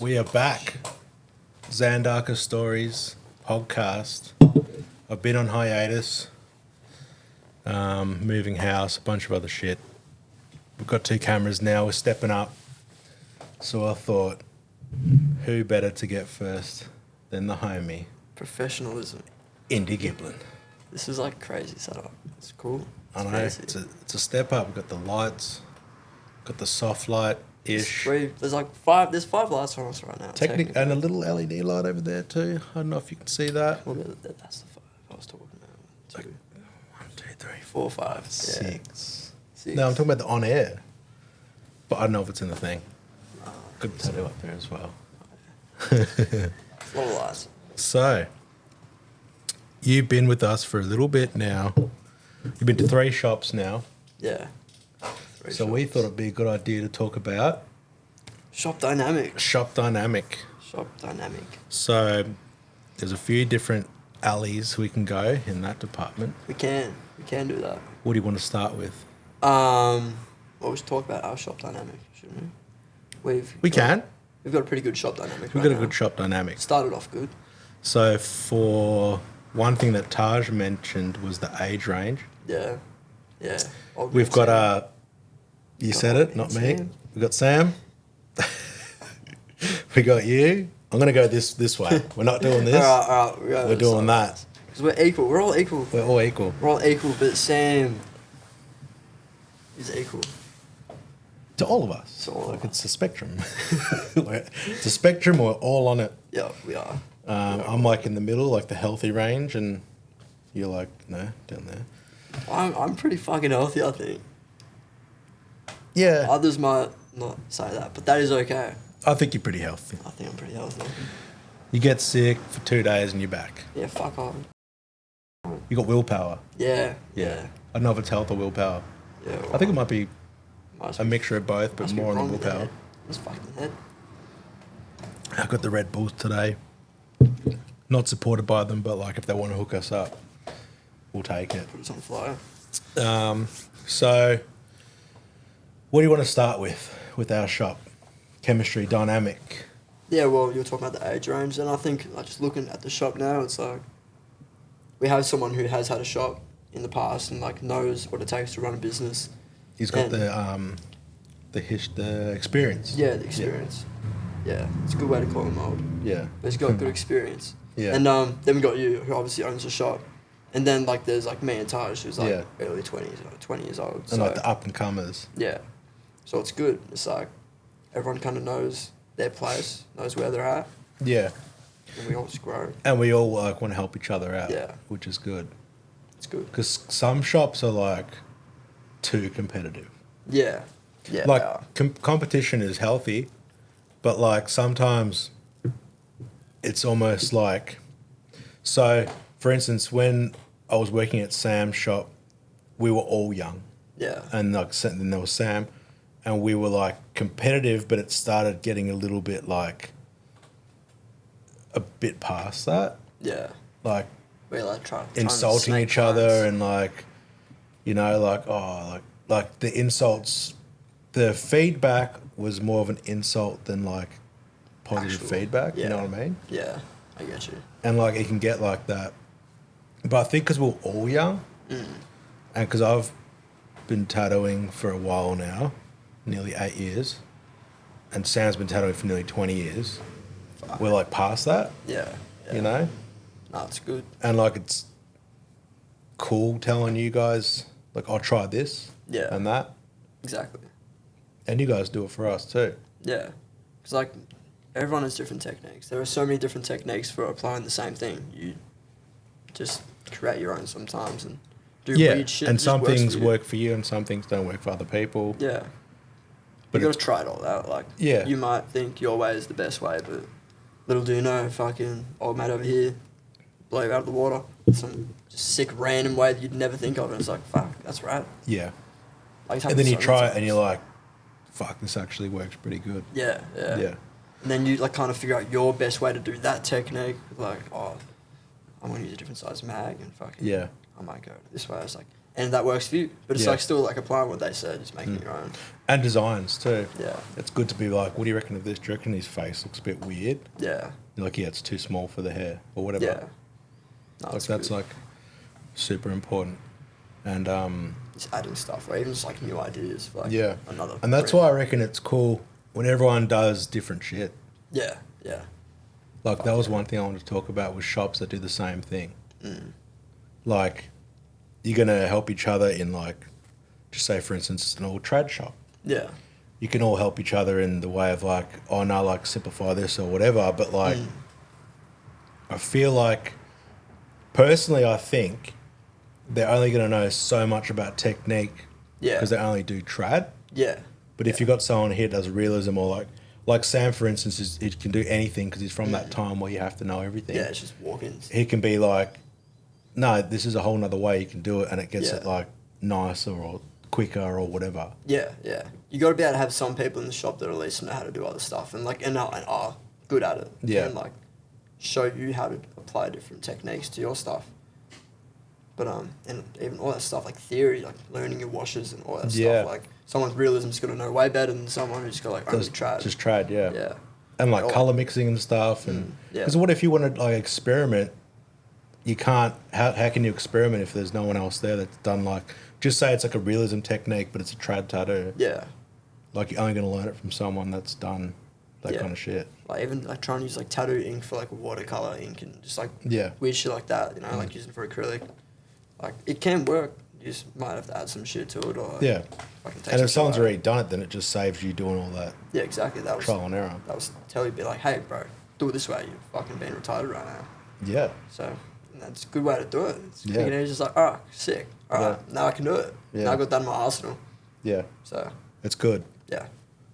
We are back. Zandaka Stories podcast. I've been on hiatus. Moving house, a bunch of other shit. We've got 2 cameras now. We're stepping up. So I thought, who better to get first than the homie? Professionalism. Indi Giblin. This is like crazy setup. It's cool. I know. It's a step up. We've got the lights. Got the soft light-ish. There's 5 lights on us right now. And a little LED light over there too. I don't know if you can see that. Well, that's the 5 I was talking about. 2, 1, 2, 3, 4, 5, 6. Yeah. No, I'm talking about the on air. But I don't know if it's in the thing. Good tattoo up there as well. A lot of lights. So, you've been with us for a little bit now. You've been to 3 shops now. Yeah. So we thought it'd be a good idea to talk about Shop dynamic. shop dynamic. So there's a few different alleys we can go in that department. We can do that. What do you want to start with? Well, we should talk about our shop dynamic, shouldn't we? We've got a pretty good shop dynamic. We've got a good shop dynamic. Started off good. So for one thing that Taj mentioned was the age range. Yeah. We've got you said it, not me. Sam. We got Sam. We got you. I'm gonna go this way. We're not doing this. All right. We're doing that. Because we're equal. We're all equal. We're all equal. We're all equal, but Sam is equal. To all of us. To all of us. It's a spectrum. It's a spectrum. We're all on it. Yeah, we are. I'm like in the middle, like the healthy range, and you're like, no, down there. I'm pretty fucking healthy, I think. Yeah. Others might not say that, but that is okay. I think you're pretty healthy. I think I'm pretty healthy. You get sick for 2 days and you're back. Yeah, fuck off. You got willpower. Yeah. I don't know if it's health or willpower. Yeah. Well, I think it might be must a mixture of both, but must be more on wrong the with the willpower. head. It's fucking head. I got the Red Bulls today. Not supported by them, but like if they want to hook us up, we'll take it. Put us on flyer. So, what do you want to start with our shop? Chemistry, dynamic. Yeah, well, you were talking about the age range, and I think like just looking at the shop now, it's like we have someone who has had a shop in the past and like knows what it takes to run a business. He's got the experience. Yeah, the experience. Yeah, it's a good way to call him old. Yeah. But he's got good experience. Yeah. And then we got you, who obviously owns a shop. And then like there's like me and Taj, who's like early 20s, or 20 years old. And like the up and comers. Yeah. So it's good. It's like everyone kind of knows their place, knows where they're at. Yeah. And we all just grow. And we all like want to help each other out. Yeah. Which is good. It's good. Because some shops are like too competitive. Yeah. Yeah. Like competition is healthy, but like sometimes it's almost like, so for instance, when I was working at Sam's shop, we were all young. Yeah. And like then there was Sam, and we were like competitive, but it started getting a little bit like a bit past that. Yeah. Like we're like insulting each other and like, you know, like the insults, the feedback was more of an insult than like positive feedback. Yeah. You know what I mean? Yeah, I get you. And like it can get like that. But I think because we're all young, and because I've been tattooing for a while now, nearly 8 years, and Sam's been tattooing for nearly 20 years, we're like past that. Yeah. You know? No, it's good. And like it's cool telling you guys, like, I'll try this and that. Exactly. And you guys do it for us too. Yeah. Because like everyone has different techniques. There are so many different techniques for applying the same thing. You just create your own sometimes and do weird shit. And some things work for you and some things don't work for other people. Yeah. But you got to try it all out. Like, you might think your way is the best way, but little do you know, fucking old mate over here blow you out of the water. Some just sick random way that you'd never think of. And it's like, fuck, that's right. Yeah. Like, and then you try it and you're like, fuck, this actually works pretty good. Yeah. And then you like kind of figure out your best way to do that technique. Like, oh, I'm going to use a different size mag and fucking I might go this way. It's like, and that works for you. But it's like still like applying what they said, just making it your own. And designs too. Yeah. It's good to be like, what do you reckon of this? Do you reckon his face looks a bit weird? Yeah. You're like, yeah, it's too small for the hair or whatever. Yeah. No, like that's like super important. And just adding stuff or even just like new ideas for like another. And that's why I reckon it's cool when everyone does different shit. Yeah, yeah. Like that was one thing I wanted to talk about was shops that do the same thing. Like you're gonna help each other in like, just say for instance, it's an all trad shop. Yeah. You can all help each other in the way of like, oh no, like simplify this or whatever. But like, I feel like personally, I think they're only going to know so much about technique because they only do trad. Yeah. But if you've got someone here that does realism or like Sam, for instance, he can do anything because he's from that time where you have to know everything. Yeah, it's just walk-ins. He can be like, no, this is a whole nother way you can do it and it gets it like nicer or quicker or whatever. Yeah, yeah. You got to be able to have some people in the shop that at least know how to do other stuff and like and are good at it. Yeah. And like show you how to apply different techniques to your stuff. But and even all that stuff like theory, like learning your washes and all that stuff. Like someone's realism's gonna know way better than someone who's got like only trad. Just trad, yeah. Yeah. And like colour mixing and stuff, and because what if you want to like experiment? You can't. How can you experiment if there's no one else there that's done like? Just say it's like a realism technique, but it's a trad tattoo. Yeah. Like you're only gonna learn it from someone that's done that kind of shit. Like even like trying to use like tattoo ink for like watercolor ink and just like weird shit like that. You know, like using for acrylic. Like it can work. You just might have to add some shit to it or and if someone's already done it, then it just saves you doing all that. Yeah, exactly. That was trial and error. That was tell you, be like, hey, bro, do it this way. You're fucking being retarded right now. Yeah. So that's a good way to do it. It's it's just like, oh, sick. All right, now I can do it. Yeah. Now I got that in my arsenal. Yeah. So it's good. Yeah.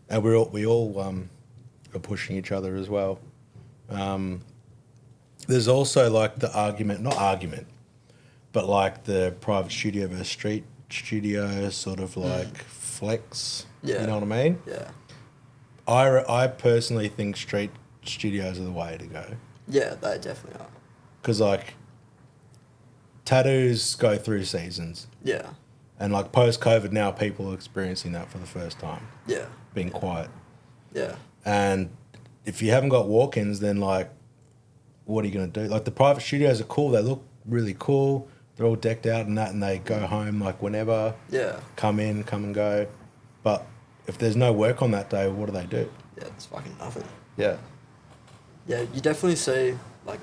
And we all are pushing each other as well. There's also like the not argument, but like the private studio versus street studio sort of like flex. Yeah. You know what I mean? Yeah. I personally think street studios are the way to go. Yeah, they definitely are. Because like tattoos go through seasons. Yeah. And like post-COVID now, people are experiencing that for the first time. Yeah. Being quiet. Yeah. And if you haven't got walk-ins, then like, what are you going to do? Like the private studios are cool. They look really cool. They're all decked out and that, and they go home like whenever. Yeah. Come in, come and go. But if there's no work on that day, what do they do? Yeah, it's fucking nothing. Yeah. Yeah, you definitely see, like,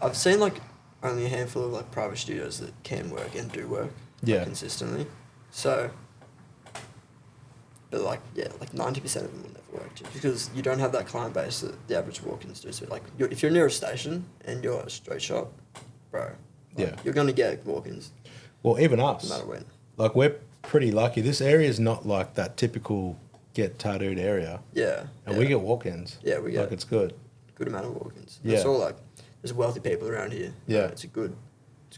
I've seen, like, only a handful of, like, private studios that can work and do work consistently. So, but, like, yeah, like 90% of them will never work just because you don't have that client base that the average walk-ins do. So, like, if you're near a station and you're a straight shop, bro, you're going to get walk-ins. Well, even us. No matter when. Like, we're pretty lucky. This area is not like that typical get tattooed area. Yeah. And we get walk-ins. Yeah, we get. Like, it's good. Good amount of walk-ins. Yeah. It's all like, there's wealthy people around here. Yeah. It's a good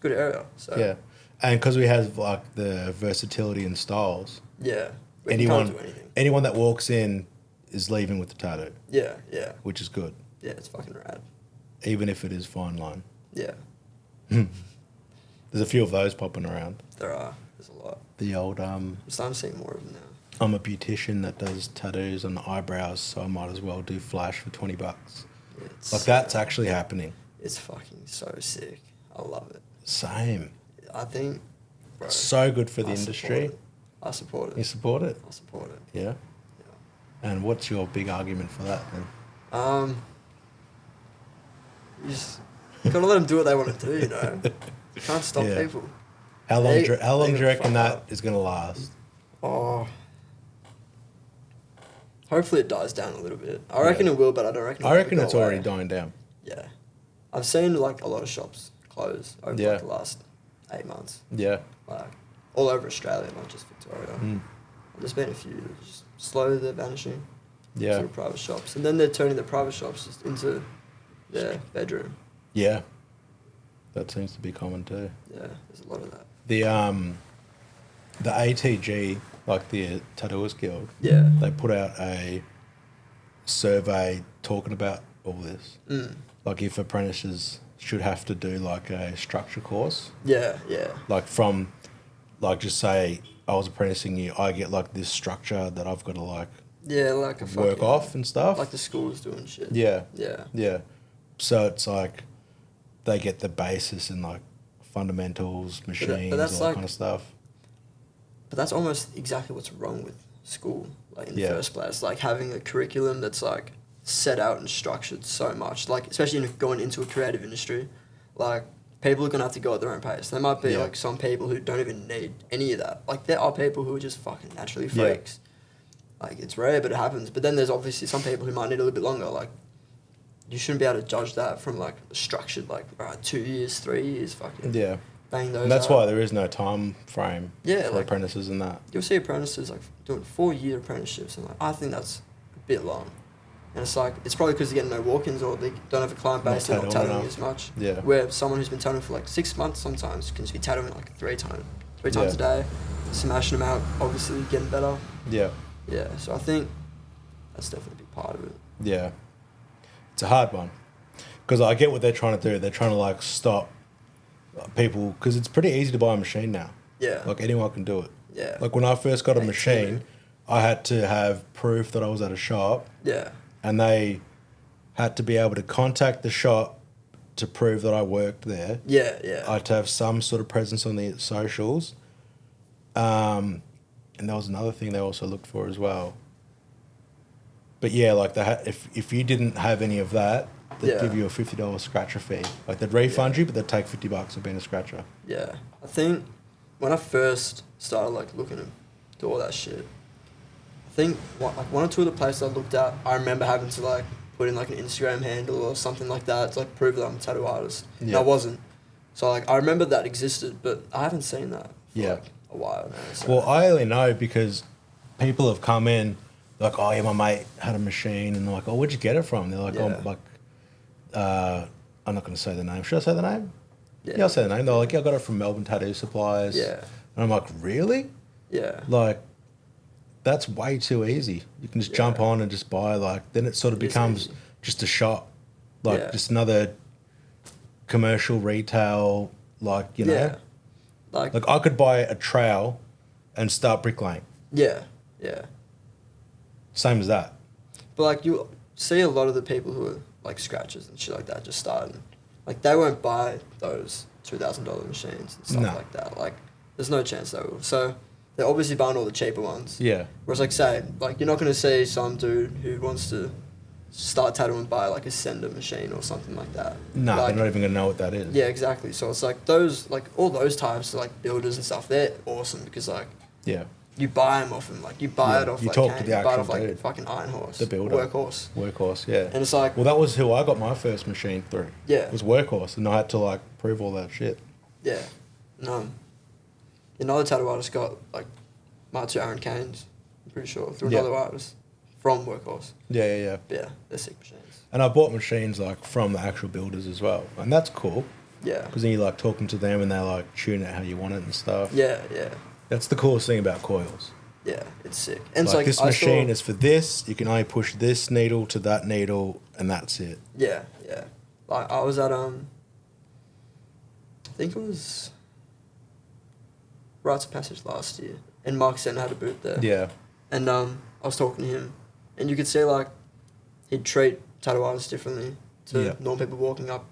area. So. Yeah. And because we have, like, the versatility and styles. Yeah. We can't do anything. Anyone that walks in is leaving with the tattoo. Yeah, yeah. Which is good. Yeah, it's fucking rad. Even if it is fine line. Yeah. There's a few of those popping around. There are. There's a lot. The old... I'm starting to see more of them now. I'm a beautician that does tattoos on the eyebrows, so I might as well do flash for $20. Yeah, like, that's actually happening. It's fucking so sick. I love it. Same. I think... Bro, so good for the industry. I support it. You support it? I support it. Yeah? Yeah. And what's your big argument for that then? You just gotta let them do what they want to do, you know? You can't stop people. How long do you reckon that is going to last? Oh... Hopefully it dies down a little bit. I reckon it will, but I don't reckon I reckon it's already dying down. Yeah. I've seen, like, a lot of shops close over, like, the last 8 months. Yeah. Like, all over Australia, not just Victoria. There's been a few that just slowly they're vanishing. Yeah. To private shops. And then they're turning the private shops just into their bedroom. Yeah. That seems to be common too. Yeah, there's a lot of that. The ATG... like the Tattooers Guild, they put out a survey talking about all this. Like if apprentices should have to do like a structure course. Yeah, yeah. Like from like just say I was apprenticing you, I get like this structure that I've got to like like a work off and stuff. Like the school's doing shit. Yeah. Yeah. Yeah. So it's like they get the basis and like fundamentals, machines, all that kind of stuff. But that's almost exactly what's wrong with school, like in the first place. Like having a curriculum that's like set out and structured so much, like especially going into a creative industry, like people are gonna have to go at their own pace. There might be like some people who don't even need any of that. Like there are people who are just fucking naturally freaks. Like it's rare, but it happens. But then there's obviously some people who might need a little bit longer. Like you shouldn't be able to judge that from like a structured, like 2 years, 3 years, fucking bang those. And that's out. why there is no time frame for like, apprentices and that. You'll see apprentices like doing 4-year apprenticeships, and like I think that's a bit long. And it's like it's probably because they're getting no walk-ins or they don't have a client base, they're not tattooing as much. Yeah. Where someone who's been tattooing for like 6 months sometimes can just be tattooing like 3 times a day, smashing them out, obviously getting better. Yeah. Yeah. So I think that's definitely a big part of it. Yeah. It's a hard one. Because I get what they're trying to do. They're trying to like stop people, because it's pretty easy to buy a machine now. Yeah. Like anyone can do it. Yeah. Like when I first got a machine, I had to have proof that I was at a shop. Yeah. And they had to be able to contact the shop to prove that I worked there. Yeah, yeah. I had to have some sort of presence on the socials. And there was another thing they also looked for as well. But yeah, like if you didn't have any of that, they'd give you a $50 scratcher fee. Like they'd refund you, but they'd take $50 for being a scratcher. Yeah. I think when I first started like looking into all that shit, I think one or two of the places I looked at, I remember having to like put in like an Instagram handle or something like that to like prove that I'm a tattoo artist. Yeah. And I wasn't. So like I remember that existed, but I haven't seen that for like a while now. So. Well, I only know because people have come in like, oh yeah, my mate had a machine, and they're like, oh, where'd you get it from? They're like, oh, like, I'm not going to say the name. Should I say the name? Yeah, I'll say the name. They're like, yeah, I got it from Melbourne Tattoo Supplies. Yeah. And I'm like, really? Yeah. Like, that's way too easy. You can just jump on and just buy, like, then it sort of becomes just a shop, like just another commercial retail, like, you know. Yeah. Like I could buy a trowel and start bricklaying. Yeah, yeah. Same as that. But like you see a lot of the people who are like scratchers and shit like that just starting, like they won't buy those $2,000 machines and stuff like that. Like there's no chance they will. So they're obviously buying all the cheaper ones. Yeah. Whereas like say, like you're not going to see some dude who wants to start tattooing and buy like a sender machine or something like that. No, like, they're not even going to know what that is. Yeah, exactly. So it's like those, like all those types of like builders and stuff, they're awesome because like you buy them off them, like you buy it off you like talk to the you buy it off actual like fucking Iron Horse, the builder, Workhorse, yeah. And it's like, well, that was who I got my first machine through. Yeah, it was Workhorse, and I had to like prove all that shit. Yeah, no. Another tattoo artist got like my 2 Aaron Canes, I'm pretty sure, through another artist from Workhorse. Yeah. Yeah, they're sick machines. And I bought machines like from the actual builders as well, and that's cool. Yeah. Because then you like talking to them, and they like tune it how you want it and stuff. Yeah. That's the coolest thing about coils. Yeah, it's sick. And it's like this machine is for this. You can only push this needle to that needle, and that's it. Yeah. Like I was at I think it was Rites of Passage last year, and Mark Sen had a booth there. Yeah. And I was talking to him, and you could see like he'd treat tattoo artists differently to normal people walking up,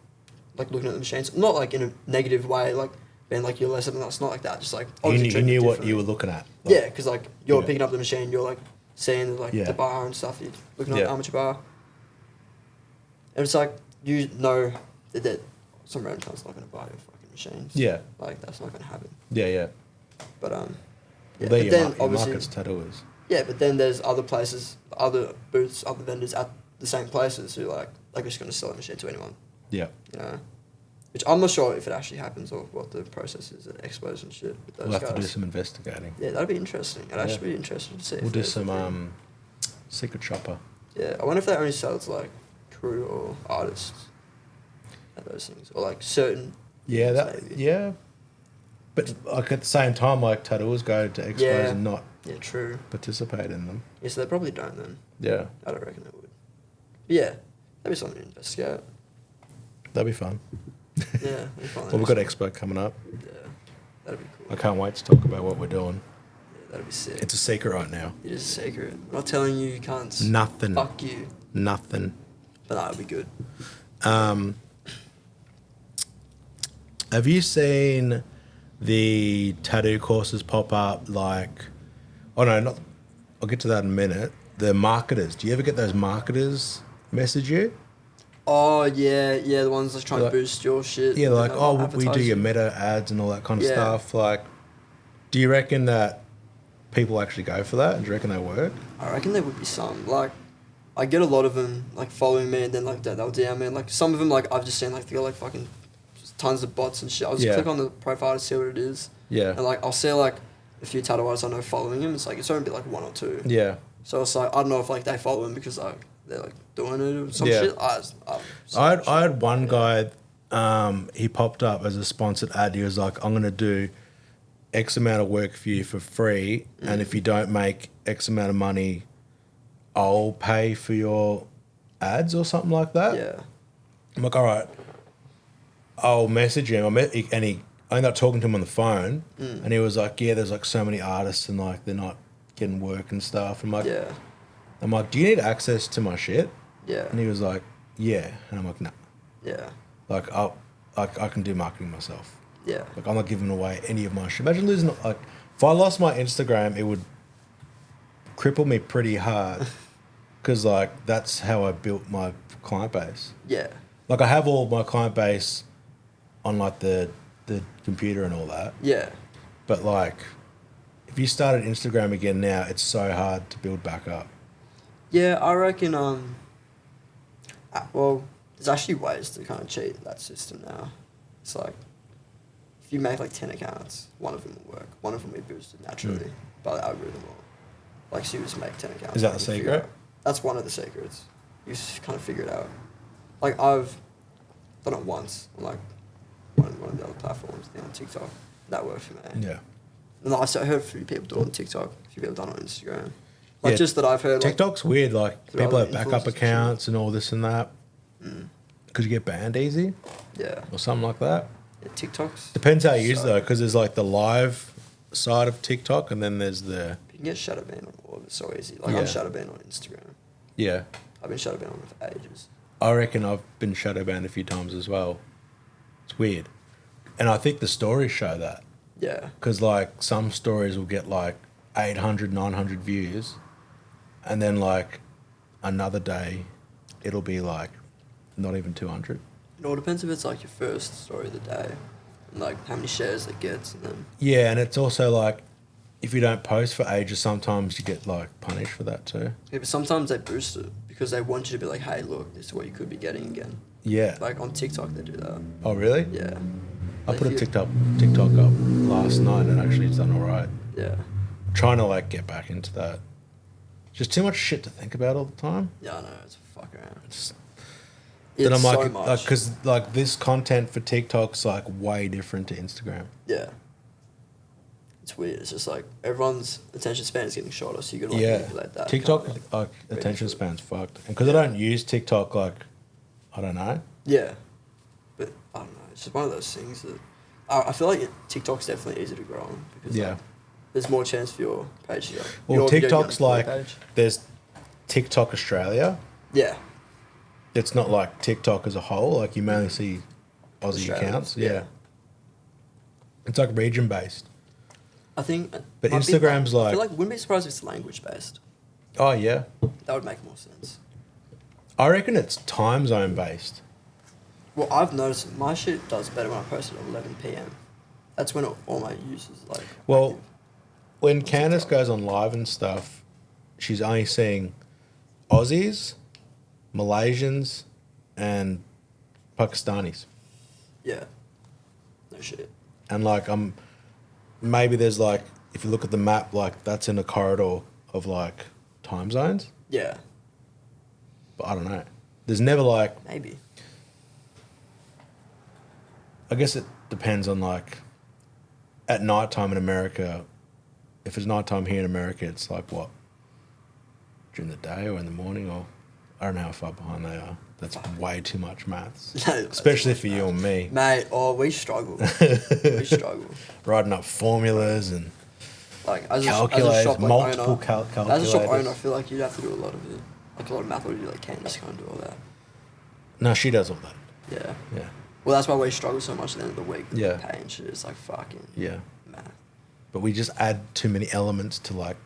like looking at the machines. Not like in a negative way, like being like you're less than us. Not like that. Just like you knew what you were looking at. Like, yeah, because like you're picking up the machine, you're like seeing like the bar and stuff. You're looking at the amateur bar, and it's like you know that some random cunt's not going to buy your fucking machines. Yeah, like that's not going to happen. Yeah. But well, then your market's tattooers. Yeah, but then there's other places, other booths, other vendors at the same places who like just going to sell a machine to anyone. Yeah. You know, which I'm not sure if it actually happens or what the process is at expos and shit with those guys. We'll have to do some investigating. Yeah, that'd be interesting. I'd actually be interested to see. We'll do some secret shopper. Yeah, I wonder if they only sell to like crew or artists at those things, or like certain. Yeah, yeah. But like at the same time, like tattooers go to expos and not participate in them. Yeah, so they probably don't then. Yeah. I don't reckon they would. But yeah, that'd be something to investigate. That'd be fun. Yeah, well, we've got expo coming up. Yeah. That'd be cool. I can't wait to talk about what we're doing. Yeah, that'd be sick. It's a secret right now. It is a secret. I'm not telling you can't. Nothing. Fuck you. Nothing. But that'll be good. Have you seen the tattoo courses pop up like... Oh, no, not... I'll get to that in a minute. The marketers. Do you ever get those marketers message you? Oh, yeah, the ones that's trying to boost your shit. Yeah, like, oh, we do your meta ads and all that kind of stuff. Like, do you reckon that people actually go for that? Do you reckon they work? I reckon there would be some. Like, I get a lot of them, like, following me, and then, like, they'll DM me. And, like, some of them, like, I've just seen, like, they got, like, fucking tons of bots and shit. I'll just click on the profile to see what it is. Yeah. And, like, I'll see, like, a few tattoo artists I know following him. It's, like, it's only be, like, 1 or 2. Yeah. So it's, like, I don't know if, like, they follow him because, like, they're, like, doing it or some shit. I had one guy, he popped up as a sponsored ad. He was like, I'm going to do X amount of work for you for free, and if you don't make X amount of money, I'll pay for your ads or something like that. Yeah. I'm like, all right, I'll message him. I ended up talking to him on the phone, and he was like, yeah, there's like so many artists and like they're not getting work and stuff. I'm like, do you need access to my shit? Yeah. And he was like, yeah. And I'm like, nah. Yeah. Like, I can do marketing myself. Yeah. Like, I'm not giving away any of my shit. Imagine losing, like, if I lost my Instagram, it would cripple me pretty hard. Because, like, that's how I built my client base. Yeah. Like, I have all my client base on, like, the computer and all that. Yeah. But, like, if you started Instagram again now, it's so hard to build back up. Yeah, I reckon, well, there's actually ways to kind of cheat that system now. It's like, if you make like 10 accounts, one of them will work. One of them will be boosted naturally by the algorithm. Or, like, so you just make 10 accounts. Is that the secret? That's one of the secrets. You just kind of figure it out. Like, I've done it once on like one of the other platforms, on TikTok. That worked for me. Yeah. And I heard a few people do it on TikTok, a few people done it on Instagram. Like, just that I've heard. TikTok's like, weird. Like, people have backup accounts and all this and that. Because you get banned easy. Yeah. Or something like that. Yeah, TikTok's. Depends how you use it, though, because there's like the live side of TikTok and then there's the. You can get shadow banned on all of it so easy. Like, I'm shadow banned on Instagram. Yeah. I've been shadow banned on it for ages. I reckon I've been shadow banned a few times as well. It's weird. And I think the stories show that. Yeah. Because, like, some stories will get like 800, 900 views. And then, like, another day, it'll be, like, not even 200. It all depends if it's, like, your first story of the day. And, like, how many shares it gets. And then... Yeah, and it's also, like, if you don't post for ages, sometimes you get, like, punished for that too. Yeah, but sometimes they boost it because they want you to be like, hey, look, this is what you could be getting again. Yeah. Like, on TikTok, they do that. Oh, really? Yeah. I put a TikTok up last night and actually it's done all right. Yeah. I'm trying to, like, get back into that. Just too much shit to think about all the time. Yeah, I know. It's fuck around. Then I'm like, so much. Because like this content for TikTok's like way different to Instagram. Yeah. It's weird. It's just like everyone's attention span is getting shorter, so you gotta like manipulate that. TikTok, like attention span's fucked, and because I don't use TikTok, like I don't know. Yeah, but I don't know. It's just one of those things that I feel like TikTok's definitely easier to grow on because like, there's more chance for your page to go. Well, TikTok's like, there's TikTok Australia. Yeah. It's not like TikTok as a whole. Like, you mainly see Aussie accounts. Yeah. It's like region-based. I think... But Instagram's like... I feel like, wouldn't be surprised if it's language-based. Oh, yeah. That would make more sense. I reckon it's time zone-based. Well, I've noticed my shit does better when I post it at 11 p.m. That's when all my users like... Well... When Candice goes on live and stuff, she's only seeing Aussies, Malaysians, and Pakistanis. Yeah. No shit. And like maybe there's like, if you look at the map, like that's in a corridor of like time zones. Yeah. But I don't know. There's never like... Maybe. I guess it depends on like, at nighttime in America... If it's nighttime here in America, it's like what? During the day or in the morning or... I don't know how far behind they are. That's way too much maths. Especially for you and me. Mate, we struggle. We struggle. Writing up formulas and like as calculators, a shop, like, multiple owner, calculators. As a shop owner, I feel like you'd have to do a lot of it. Like a lot of math, or you like Candace can't do all that. No, she does all that. Yeah. Yeah. Well, that's why we struggle so much at the end of the week. Yeah. Pay and shit. It's like fucking math. But we just add too many elements to like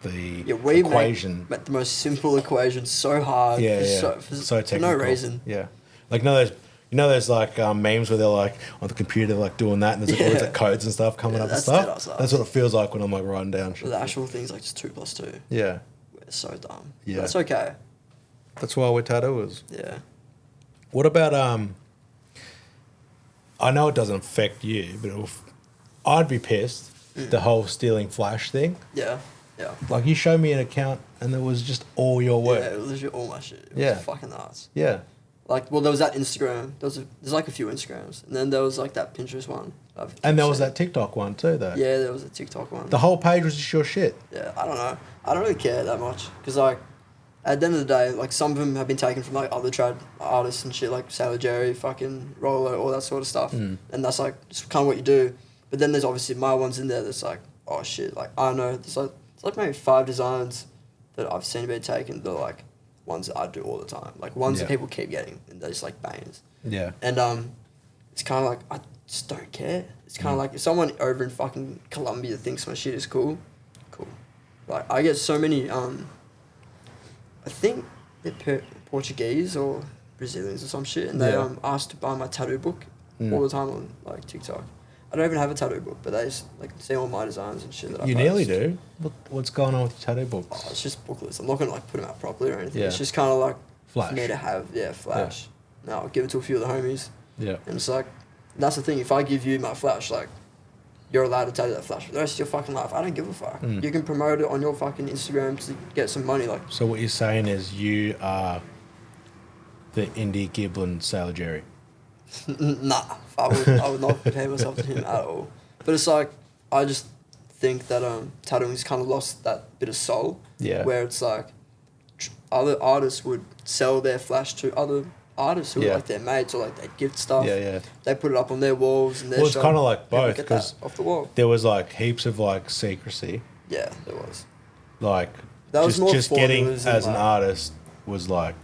the we equation. make the most simple equation so hard. So technical. For no reason. Yeah. Like those like memes where they're like on the computer like doing that and there's like, like codes and stuff coming up and stuff. That's what it feels like when I'm like writing down shit. The actual thing's like just 2 + 2. Yeah. We're so dumb. Yeah. But that's okay. That's why we're tattooers. Yeah. What about I know it doesn't affect you, but I'd be pissed. The whole stealing flash thing. Yeah. Yeah. Like you showed me an account and it was just all your work. Yeah, it was literally all my shit. It was fucking nuts. Yeah. Like, well, there was that Instagram. There's like a few Instagrams, and then there was like that Pinterest one. And there was that TikTok one too, though. Yeah, there was a TikTok one. The whole page was just your shit. Yeah, I don't know. I don't really care that much because like, at the end of the day, like some of them have been taken from like other trad artists and shit, like Sailor Jerry, fucking Rolo, all that sort of stuff, and that's like just kind of what you do. But then there's obviously my ones in there that's like, oh shit, like I know there's like maybe 5 designs that I've seen being taken. They're like ones that I do all the time, like ones that people keep getting, and they're just like bangers. Yeah. And it's kind of like I just don't care. It's kind of like if someone over in fucking Colombia thinks my shit is cool. Like I get so many. I think they're Portuguese or Brazilians or some shit, and they asked to buy my tattoo book all the time on like TikTok. I don't even have a tattoo book, but they just like see all my designs and shit that I You nearly do. What's going on with your tattoo books? Oh, it's just booklets. I'm not gonna like put them out properly or anything. Yeah. It's just kind of like flash. For me to have, flash. Yeah. Now I'll give it to a few of the homies. Yeah. And it's like, that's the thing. If I give you my flash, like, you're allowed to tattoo that flash for the rest of your fucking life. I don't give a fuck. You can promote it on your fucking Instagram to get some money. Like. So what you're saying is you are the Indi, Giblin, Sailor Jerry. Nah, I would not compare myself to him at all. But it's like, I just think that tattooing's kind of lost that bit of soul. Yeah. Where it's like, other artists would sell their flash to other artists who are like their mates or like they gift stuff. Yeah, yeah. They put it up on their walls and their Well, it's kind of like both because off the wall. There was like heaps of like secrecy. Yeah, there was. Like that was just getting as an artist was like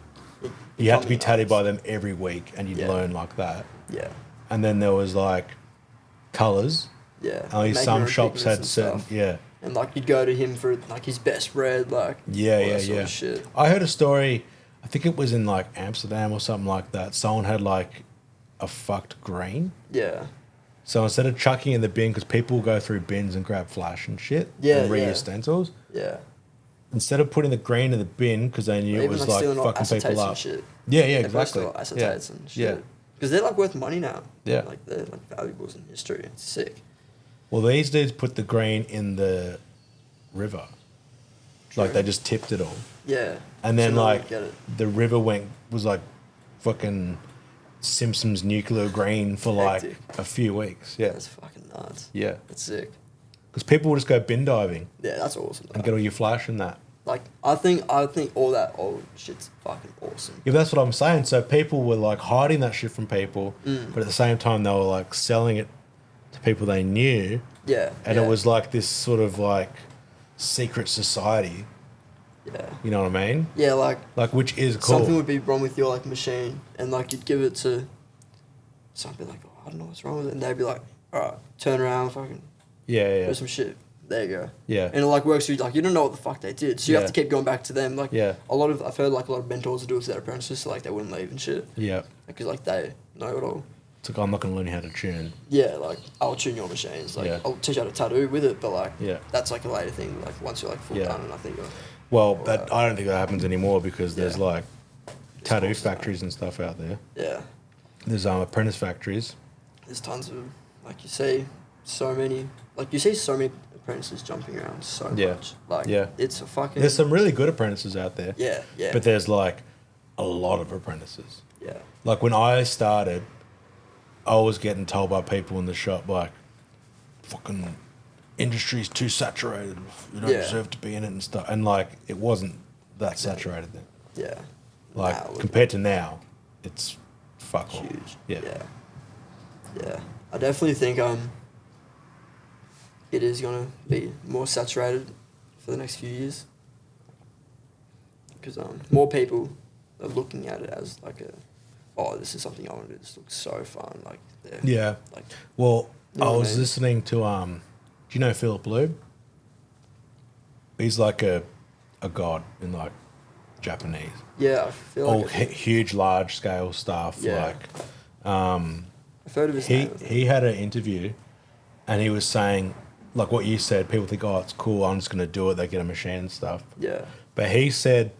you had to be tattooed by them every week and you'd learn like that. Yeah. And then there was like colours. Yeah. Only some shops had certain And like you'd go to him for like his best red, like all that sort of shit. I heard a story, I think it was in like Amsterdam or something like that. Someone had like a fucked green. Yeah. So instead of chucking in the bin, because people will go through bins and grab flash and shit and reuse stencils. Yeah. Instead of putting the green in the bin because they knew it was like fucking people up. Shit. Yeah, exactly. Acetates and shit. Because they're like worth money now. Yeah. Like they're like valuables in history. It's sick. Well, these dudes put the green in the river. True. Like they just tipped it all. Yeah. And then like the river was like fucking Simpsons nuclear green for like a few weeks. Yeah. That's fucking nuts. Yeah. That's sick. Because people will just go bin diving. Yeah, that's awesome. And get all your flash and that. Like I think all that old shit's fucking awesome. Yeah, that's what I'm saying. So people were like hiding that shit from people, but at the same time they were like selling it to people they knew. Yeah. And it was like this sort of like secret society. Yeah. You know what I mean? Yeah, like which is cool. Something would be wrong with your like machine and like you'd give it to something like, oh, I don't know what's wrong with it, and they'd be like, alright, turn around, fucking do some shit. There you go. Yeah. And it like works for you, like you don't know what the fuck they did. So you have to keep going back to them. Like I've heard like a lot of mentors do it to their apprentices, so like they wouldn't leave and shit. Yeah. Because like they know it all. It's like I'm not gonna learn you how to tune. Yeah, like I'll tune your machines. Like I'll teach you how to tattoo with it, but like that's like a later thing, like once you're like full done and I think I don't think that happens anymore because there's like tattoo factories and stuff out there. Yeah. There's apprentice factories. There's tons of like you see so many apprentices jumping around so much. Like it's a fucking There's some really good apprentices out there. Yeah, yeah. But there's like a lot of apprentices. Yeah. Like when I started, I was getting told by people in the shop like fucking industry's too saturated. You don't deserve to be in it and stuff. And like it wasn't that saturated then. Yeah. Like, compared to now, it's fuck all. Huge. Yeah. Yeah. I definitely think it is going to be more saturated for the next few years. Because more people are looking at it as like this is something I want to do. This looks so fun. Like, yeah. Like, well, I was listening to, do you know Philip Lube? He's like a god in like Japanese. Yeah, I feel like huge, large scale stuff. Yeah. Like, I've heard of his name. He had an interview, and he was saying, like what you said, people think, oh, it's cool, I'm just going to do it. They get a machine and stuff. Yeah. But he said,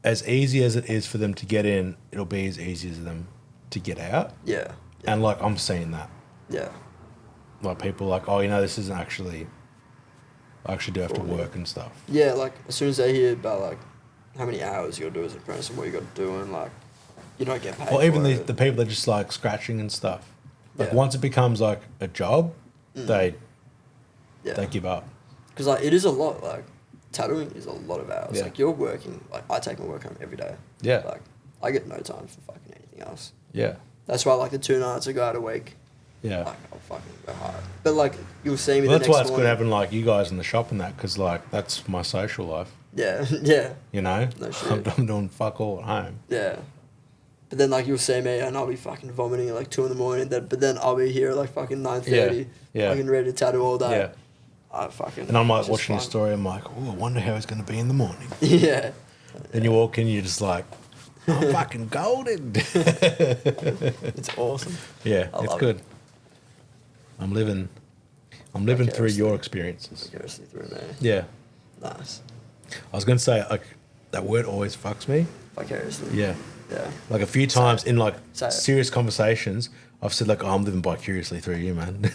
as easy as it is for them to get in, it'll be as easy as them to get out. Yeah. And like I'm seeing that. Yeah. Like people like, oh, this isn't actually. I actually do have to work and stuff. Yeah, like as soon as they hear about like how many hours you got to do as an apprentice and what you got to do and like you don't get paid. Well, even the people that are just like scratching and stuff. Like once it becomes like a job, they give up. Because like it is a lot. Like tattooing is a lot of hours. Yeah. Like you're working. Like I take my work home every day. Yeah. Like I get no time for fucking anything else. Yeah. That's why like the 2 nights I go out a week. Yeah. Like I'll fucking go hard. But like you'll see me. Well, the that's next why it's morning. good having like you guys in the shop and that, because like that's my social life. Yeah. Yeah. No shit. I'm doing fuck all at home. Yeah. But then, like, you'll see me and I'll be fucking vomiting at, like, 2 a.m. But then I'll be here at, like, fucking 9:30. Yeah. Fucking ready to tattoo all day. Yeah. I fucking... And I'm, like, watching his story. I'm like, oh, I wonder how he's going to be in the morning. Yeah. And you walk in, you're just like, I'm fucking golden. It's awesome. Yeah, it's good. It. I'm living through your experiences. Vicariously through me. Yeah. Nice. I was going to say, like, that word always fucks me. Vicariously. Yeah. Yeah. Like a few times in like Say it. serious conversations, I've said like, oh, I'm living vicariously through you, man.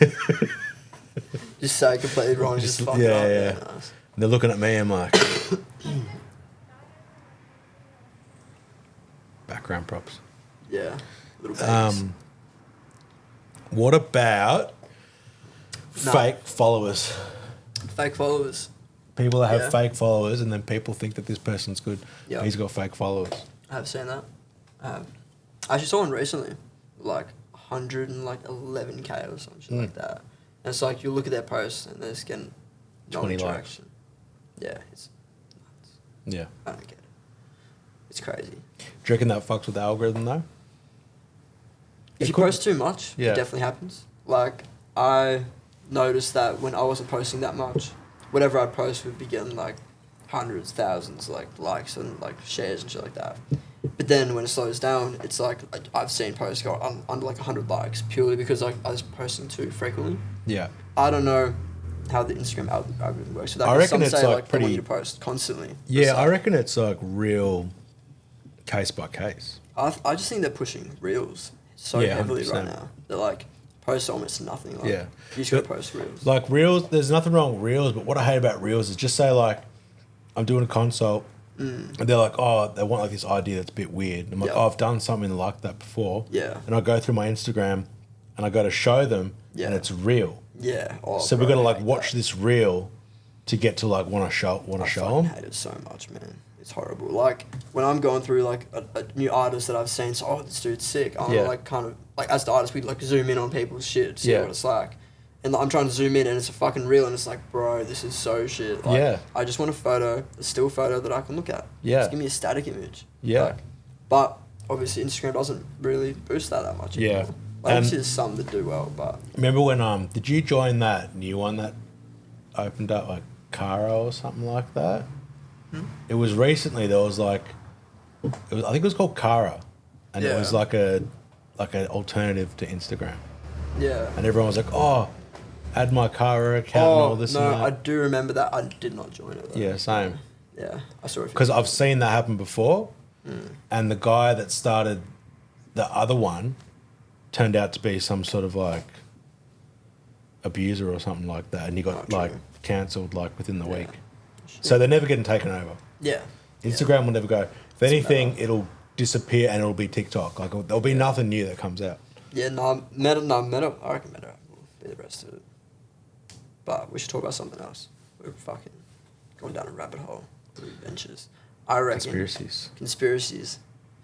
Just say it completely wrong. Just fuck yeah, it up. yeah. Nice. And they're looking at me, I'm like, background props. Yeah. Little babies. What about fake followers? Fake followers. People that have fake followers, and then people think that this person's good. Yeah. He's got fake followers. I have seen that. I actually saw one recently, like 111K or some shit like that. And it's like you look at their posts and they're just getting no 20 interaction. likes. Yeah, it's nuts. Yeah. I don't get it. It's crazy. Do you reckon that fucks with the algorithm though? If you post too much, it definitely happens. Like I noticed that when I wasn't posting that much, whatever I post would be getting like hundreds, thousands, like likes and like shares and shit like that. But then when it slows down, it's like I've seen posts go under like 100 likes purely because like I was posting too frequently. Yeah. I don't know how the Instagram algorithm works. So that I reckon some it's say, like they want pretty. you to post constantly. Yeah, I reckon it's like real case by case. I just think they're pushing reels so heavily 100%. Right now. They're like post almost nothing. Like, you just gotta post reels. Like reels, there's nothing wrong with reels, but what I hate about reels is just say like, I'm doing a consult, and they're like, oh, they want like this idea that's a bit weird. And I'm like, oh, I've done something like that before. Yeah. And I go through my Instagram, and I go to show them, and it's real. Yeah. Oh, so we're gonna like watch this reel to get to like want to show them. I hate it so much, man. It's horrible. Like when I'm going through like a new artist that I've seen, so oh, this dude's sick. I'm like kind of like as the artist, we like zoom in on people's shit, see what it's like. And I'm trying to zoom in, and it's a fucking reel, and it's like, bro, this is so shit. Like, I just want a photo, a still photo that I can look at. Yeah. Just give me a static image. Yeah. Like, but obviously, Instagram doesn't really boost that much anymore. Yeah. Like, obviously, there's some that do well, but remember when did you join that new one that opened up like Caro or something like that? It was recently. There was like, I think it was called Cara, and it was like an alternative to Instagram. Yeah. And everyone was like, oh, add my Cara account and all this. No, and that. I do remember that. I did not join it though. Yeah, same. Yeah, I saw it. Because I've seen that happen before, and the guy that started the other one turned out to be some sort of like abuser or something like that, and he got like cancelled like within the week. So they're never getting taken over. Yeah. Instagram will never go. If anything, it'll disappear and it'll be TikTok. Like there'll be nothing new that comes out. Yeah, Meta. I reckon Meta will be the rest of it. But we should talk about something else. We're fucking going down a rabbit hole through adventures. I reckon. Conspiracies.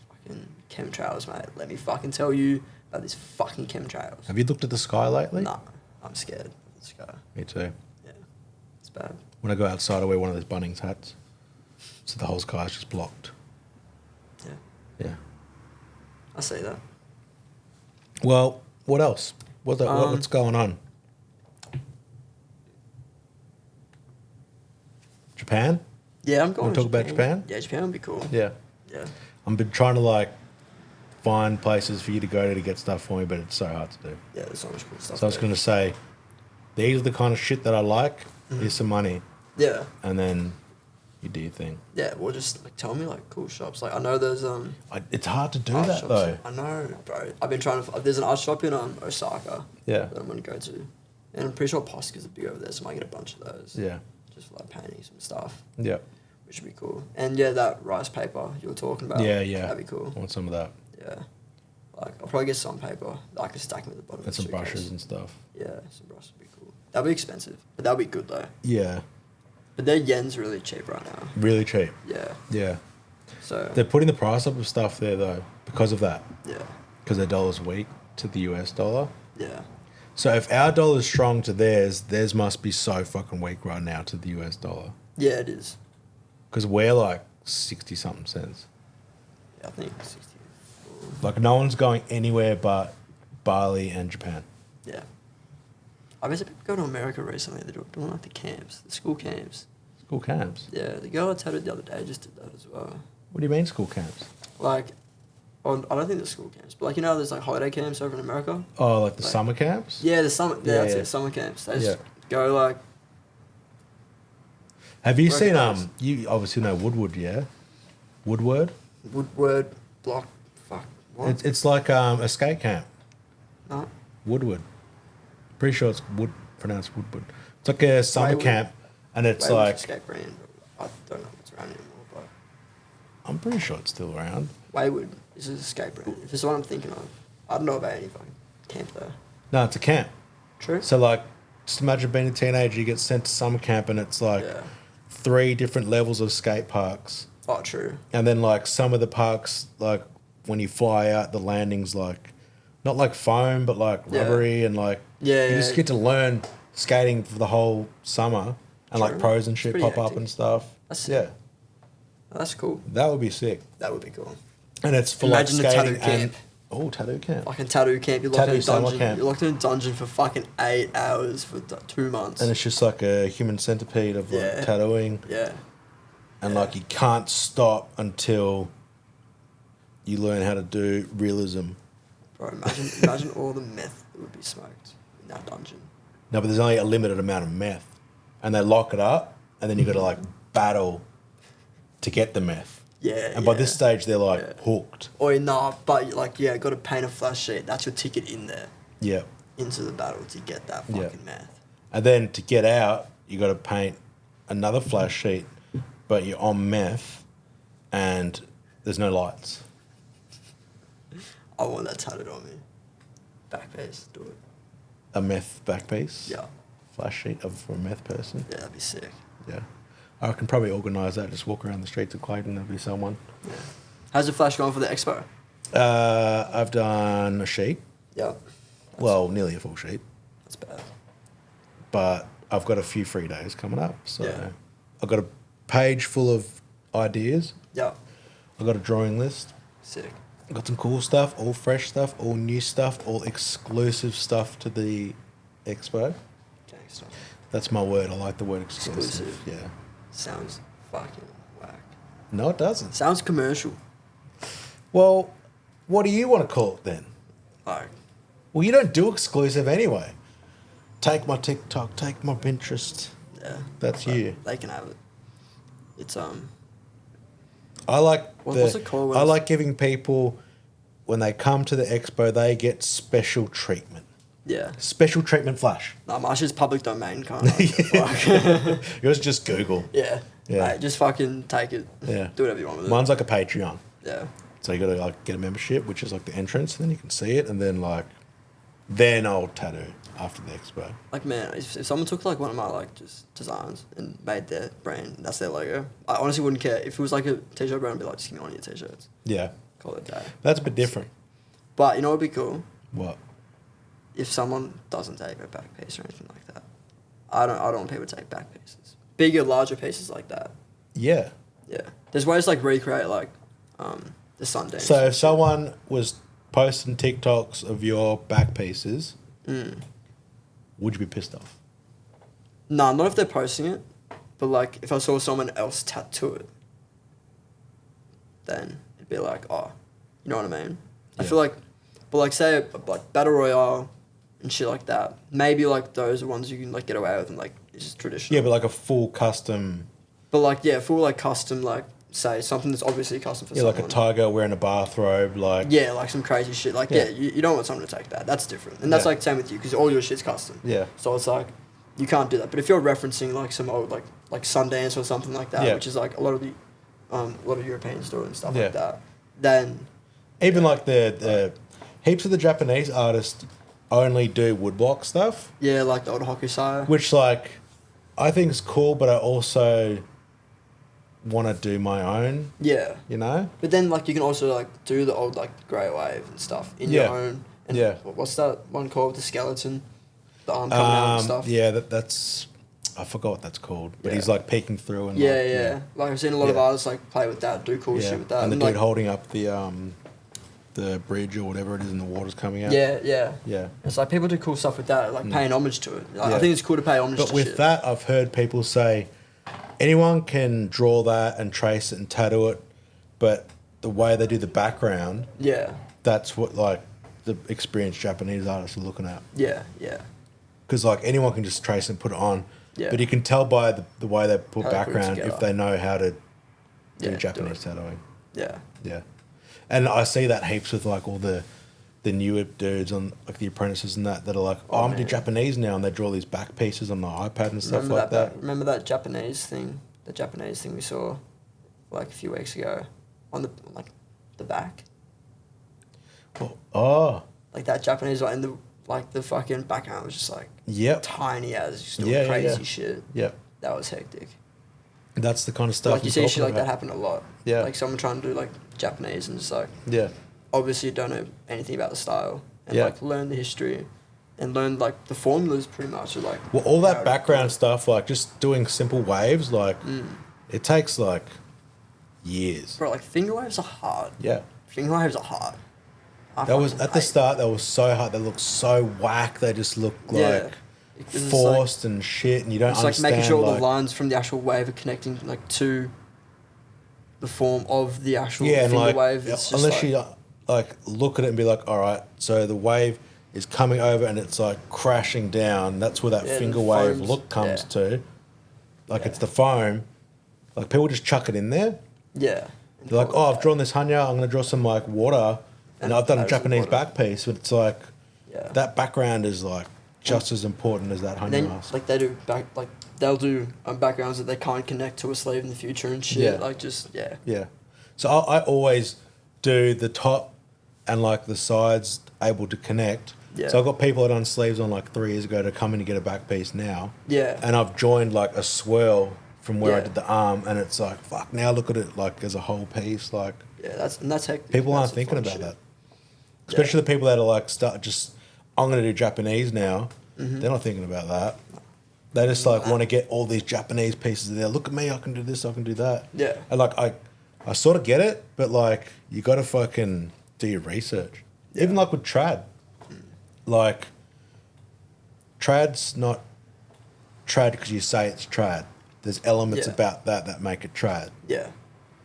Fucking chemtrails, mate. Let me fucking tell you about these fucking chemtrails. Have you looked at the sky lately? Nah, I'm scared of the sky. Me too. Yeah, it's bad. When I go outside, I wear one of those Bunnings hats. So the whole sky's just blocked. Yeah. Yeah. I see that. Well, what else? What's going on? Japan? Yeah, I'm going Want to talk about Japan? Yeah, Japan would be cool. Yeah. Yeah. I've been trying to find places for you to go to get stuff for me, but it's so hard to do. Yeah, there's so much cool stuff. So I was going to say, these are the kind of shit that I like. Here's some money. Yeah. And then you do your thing. Yeah, well, just tell me cool shops. I know there's it's hard to do art that shops. though. I know, bro. I've been trying to. There's an art shop in Osaka. Yeah. That I'm gonna go to, and I'm pretty sure Posca's are big over there, so I might get a bunch of those. Yeah. Just for paintings and stuff. Yeah. Which would be cool. And yeah, that rice paper you were talking about. Yeah, yeah. That'd be cool. I want some of that. Yeah. I'll probably get some paper that I can stack them at the bottom. And some brushes and stuff. Yeah, some brushes would be cool. That'd be expensive, but that'd be good though. Yeah. But their yen's really cheap right now. Really cheap. Yeah. Yeah. So they're putting the price up of stuff there though because of that. Yeah. Because their dollar's weak to the US dollar. Yeah. So if our dollar's strong to theirs must be so fucking weak right now to the US dollar. Yeah, it is. Because we're 60 something cents. Yeah, I think 64. No one's going anywhere but Bali and Japan. Yeah. I've been going to America recently. They're doing the camps, the school camps. School camps? Yeah, the girl I tattooed the other day just did that as well. What do you mean school camps? I don't think there's school camps, but there's holiday camps over in America. Oh, the summer camps? Yeah, the summer. Yeah, that's it. Summer camps. They just go Have you seen you obviously know Woodward, yeah? Woodward block. Fuck. What? It's like a skate camp. No. Woodward. Pretty sure it's pronounced Woodward. It's like a summer camp, and it's Wayward's a skate brand. I don't know if it's around anymore, but I'm pretty sure it's still around. Wayward is a skate brand. If it's the one I'm thinking of, I don't know about any fucking camp there. No, it's a camp. True. So just imagine being a teenager, you get sent to summer camp, and it's 3 different levels of skate parks. Oh, true. And then some of the parks, when you fly out, the landings not like foam, but rubbery and you just get to learn skating for the whole summer, and True. pros and shit pop up and stuff. That's yeah. That's cool. That would be sick. That would be cool. And it's for Imagine skating a tattoo camp. Tattoo camp. Fucking tattoo camp. You're locked in a dungeon. You're locked in a dungeon for fucking 8 hours for 2 months. And it's just a human centipede of tattooing. Yeah. And you can't stop until you learn how to do realism. Bro, imagine all the meth that would be smoked in that dungeon. No, but there's only a limited amount of meth. And they lock it up, and then you got to battle to get the meth. Yeah. And by this stage, they're hooked. Or but got to paint a flash sheet. That's your ticket in there. Yeah. Into the battle to get that fucking meth. And then to get out, you got to paint another flash sheet, but you're on meth, and there's no lights. I want that tattooed on me. Back piece, do it. A meth back piece? Yeah. Flash sheet for a meth person? Yeah, that'd be sick. Yeah. I can probably organise that. Just walk around the streets of Clayton, there'll be someone. Yeah. How's the flash going for the expo? I've done a sheet. Yeah. Nearly a full sheet. That's bad. But I've got a few free days coming up. So I've got a page full of ideas. Yeah. I've got a drawing list. Sick. I've got some cool stuff, all fresh stuff, all new stuff, all exclusive stuff to the expo. Gangster. That's my word. I like the word exclusive. Yeah. Sounds fucking whack. No, it doesn't. Sounds commercial. Well, what do you want to call it then? Well, you don't do exclusive anyway. Take my TikTok, take my Pinterest. Yeah. That's you. They can have it. It's I like what's it called? I like giving people, when they come to the expo, they get special treatment. Yeah. Special treatment flash. No, my shit's public domain, can't I? Yours is just Google. Yeah. Yeah. Mate, just fucking take it. Yeah. Do whatever you want with it. Mine's like a Patreon. Yeah. So you got to get a membership, which is the entrance, and then you can see it, and then then I'll tattoo after the expo. Like, man, if someone took like one of my like just designs and made their brand, that's their logo, I honestly wouldn't care. If it was like a t-shirt brand, I'd be like, just give me one of your t-shirts. Yeah. Call it a day. That's a bit different. But you know what would be cool? What? If someone doesn't take a back piece or anything like that. I don't want people to take back pieces. Bigger, larger pieces like that. Yeah. Yeah. There's ways to like recreate like the Sundance. So if someone was posting TikToks of your back pieces, would you be pissed off? Nah, not if they're posting it, but like if I saw someone else tattoo it, then it'd be like, oh, you know what I mean? Yeah. I feel like, but like say like Battle Royale and shit like that, maybe like those are ones you can like get away with and like it's just traditional. Yeah, but like a full custom. But like yeah, full like custom like say something that's obviously custom for someone. Yeah, like a tiger wearing a bathrobe, like. Yeah, like some crazy shit. Like yeah, you don't want someone to take that. That's different, and that's like same with you because all your shit's custom. Yeah. So it's like you can't do that. But if you're referencing like some old like Sundance or something like that, which is like a lot of Europeans do and stuff like that, then even like the heaps of the Japanese artists only do woodblock stuff. Yeah, like the old Hokusai. Which like I think is cool, but I also want to do my own. Yeah. You know? But then like you can also like do the old like grey wave and stuff in your own. And what's that one called? The skeleton? The arm coming out and stuff. Yeah, that's I forgot what that's called. But he's like peeking through and Like I've seen a lot of artists like play with that, do cool shit with that. And the dude like, holding up the bridge or whatever it is and the water's coming out. Yeah. Yeah. It's like people do cool stuff with that, like paying homage to it. Like, I think it's cool to pay homage to But with shit. that, I've heard people say anyone can draw that and trace it and tattoo it, but the way they do the background, that's what like the experienced Japanese artists are looking at. Yeah. Because like anyone can just trace and put it on, but you can tell by the way they put background if they know how to do Japanese tattooing. Yeah. And I see that heaps with like all the newer dudes on like the apprentices and that are like, I'm gonna do Japanese now, and they draw these back pieces on the iPad and stuff like that. Remember that Japanese thing? The Japanese thing we saw like a few weeks ago on the back. Oh. Like that Japanese one, and the fucking background was just like tiny as just doing crazy shit. Yeah. That was hectic. That's the kind of stuff. Like you see shit like that happen a lot. Yeah. Like someone trying to do like Japanese and just like obviously don't know anything about the style and like learn the history and learn like the formulas pretty much. Or, like all that background stuff, like just doing simple waves, like it takes like years. Bro, like finger waves are hard. Yeah. Finger waves are hard. That was at the start. That was so hard. They look so whack. They just look like forced and shit, and you don't understand. It's like making sure all the lines from the actual wave are connecting like to the form of the actual finger wave. It's just unless you like look at it and be like, all right, so the wave is coming over and it's like crashing down. That's where that finger wave look comes to. Like it's the foam. Like people just chuck it in there. Yeah. They're like, oh, I've drawn this hanya. I'm gonna draw some like water. And I've done a Japanese back piece, but it's like that background is like just as important as that hanya mask. Like they do they'll do backgrounds that they can't connect to a sleeve in the future and shit. Yeah. Like just Yeah. So I always do the top and like the sides able to connect. Yeah. So I've got people that done sleeves on like 3 years ago to come in to get a back piece now. Yeah. And I've joined like a swirl from where I did the arm, and it's like fuck. Now look at it like as a whole piece. Like that's hectic. People aren't thinking about that. Especially the people that are like I'm going to do Japanese now. Mm-hmm. They're not thinking about that. They just like want to get all these Japanese pieces in there. Look at me, I can do this, I can do that. Yeah. And like I sort of get it, but like you got to fucking do your research. Yeah. Even like with trad. Like trad's not trad because you say it's trad. There's elements about that make it trad. Yeah.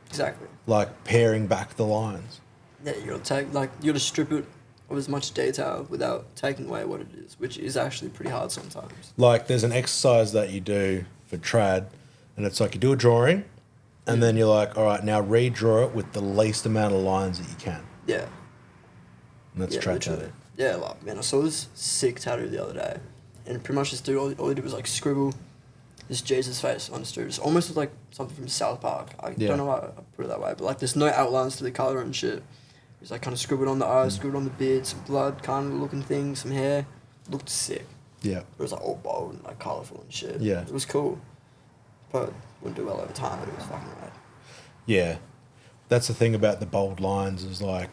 Exactly. Like paring back the lines. Yeah, you gotta strip it of as much detail without taking away what it is, which is actually pretty hard sometimes. Like there's an exercise that you do for trad, and it's like you do a drawing, and then you're like, all right, now redraw it with the least amount of lines that you can. Yeah. And that's trad tattoo. Yeah, like man, I saw this sick tattoo the other day, and pretty much this dude, all he did was like scribble this Jesus face on his dude. It's almost like something from South Park. I don't know why I put it that way, but like there's no outlines to the colour and shit. He's like kind of scribbled on the eyes, scribbled on the beard, some blood kind of looking things, some hair. Looked sick. Yeah. It was like all bold and like colourful and shit. Yeah. It was cool. But wouldn't do well over time, but it was fucking rad. Yeah. That's the thing about the bold lines is like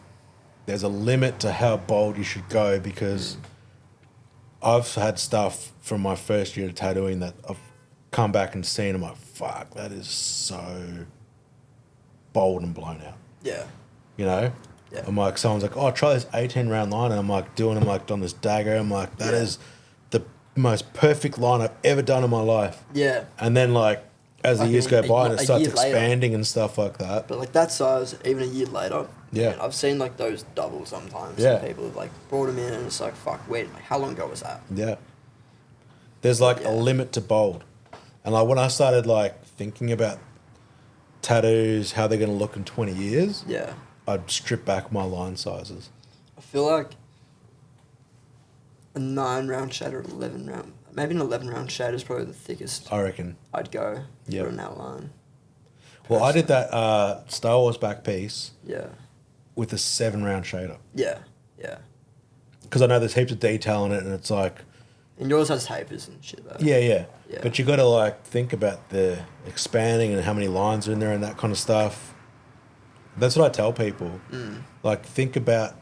there's a limit to how bold you should go because I've had stuff from my first year of tattooing that I've come back and seen. I'm like, fuck, that is so bold and blown out. Yeah. You know? Yeah. I'm like, someone's like, oh, try this 18 round line. And I'm like, doing them like on this dagger. I'm like, that is the most perfect line I've ever done in my life. Yeah. And then like, as the years go by and it starts expanding later. And stuff like that. But like that size, even a year later, yeah, man, I've seen like those double sometimes. Yeah. Some people have like brought them in and it's like, fuck, wait, like, how long ago was that? Yeah. There's like a limit to bold. And like when I started like thinking about tattoos, how they're going to look in 20 years, yeah, I'd strip back my line sizes. I feel like a 9 round shade or 11 round, maybe an 11 round shade is probably the thickest. I reckon. I'd go for an outline. Well, I did that Star Wars back piece. Yeah. With a 7 round shader. Yeah, yeah. Because I know there's heaps of detail in it, and it's like. And yours has tapers and shit though. Yeah. But you got to like think about the expanding and how many lines are in there and that kind of stuff. That's what I tell people. Like, think about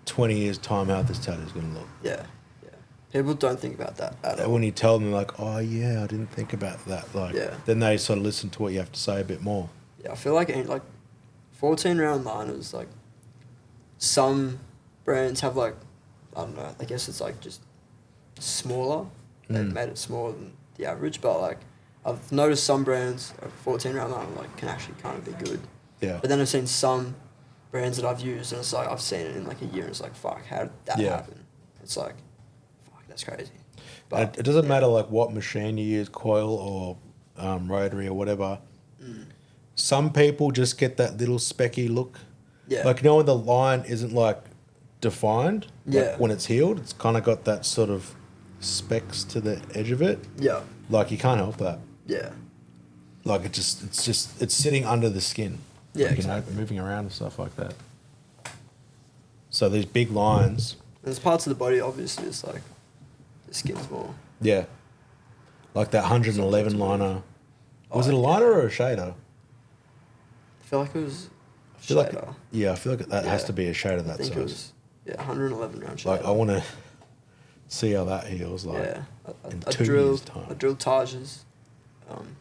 20 years' time how this tattoo is going to look. Yeah. People don't think about that at all. When you tell them, like, oh, yeah, I didn't think about that. Like, then they sort of listen to what you have to say a bit more. Yeah, I feel like 14 round liners, like, some brands have, like, I don't know, I guess it's, like, just smaller. They've made it smaller than the average, but, like, I've noticed some brands, 14 round liner, like, can actually kind of be good. Yeah. But then I've seen some brands that I've used, and it's like, I've seen it in, like, a year, and it's like, fuck, how did that happen? It's like, that's crazy. But it doesn't matter like what machine you use, coil or rotary or whatever. Some people just get that little specky look. Yeah. Like, you know when the line isn't like defined? Yeah. Like when it's healed, it's kind of got that sort of specks to the edge of it. Yeah. Like you can't help that. Yeah. Like it's sitting under the skin. Yeah, like, exactly. You know, moving around and stuff like that. So these big lines. There's parts of the body, obviously, it's like, the skin's more. Yeah. Like that 111 liner. Was it a liner or a shader? I feel like it was I feel like that has to be a shader that size. It was, 111 round shader. Like, I want to see how that heals, like, in 2 years' time. I drilled Tages,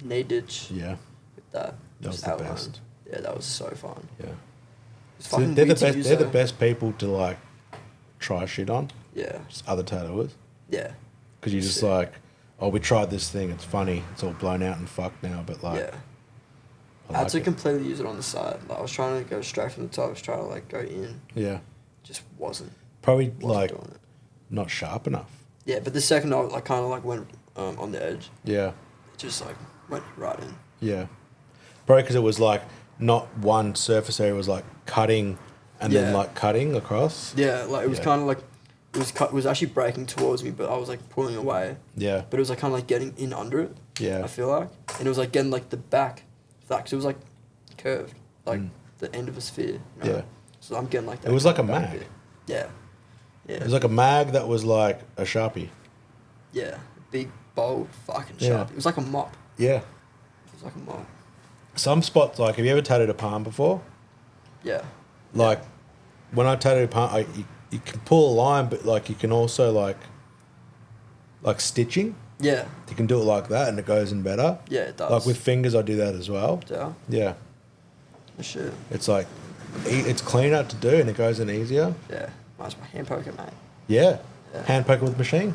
knee ditch. Yeah. With that. That was the best. Yeah, that was so fun. Yeah. So they're the best people to, like, try shit on. Yeah. Just other tattooers. Yeah. Because you're just like, oh, we tried this thing. It's funny. It's all blown out and fucked now. But like, yeah. I had to completely use it on the side. Like, I was trying to go straight from the top. I was trying to like go in. Yeah. Just wasn't. Probably like not sharp enough. Yeah, but the second I like kind of like went on the edge. Yeah. It just like went right in. Yeah. Probably because it was like not one surface area. It was like cutting and then like cutting across. Yeah, like it was kind of like. It was actually breaking towards me, but I was like pulling away. Yeah. But it was like kind of like getting in under it. Yeah. I feel like, and it was like getting like the back, because it was like curved, like the end of a sphere. You know? Yeah. So I'm getting like that. It was like a mag. Yeah. Yeah. It was like a mag that was like a Sharpie. Yeah. Big, bold, fucking Sharpie. It was like a mop. Yeah. It was like a mop. Some spots, like, have you ever tattooed a palm before? Yeah. Like, when I tattooed a palm, you can pull a line, but like you can also like stitching. Yeah. You can do it like that, and it goes in better. Yeah, it does. Like with fingers, I do that as well. Yeah. Yeah. For sure. It's like it's cleaner to do, and it goes in easier. Yeah. Mine's my hand poker, mate. Yeah. Hand poker with machine.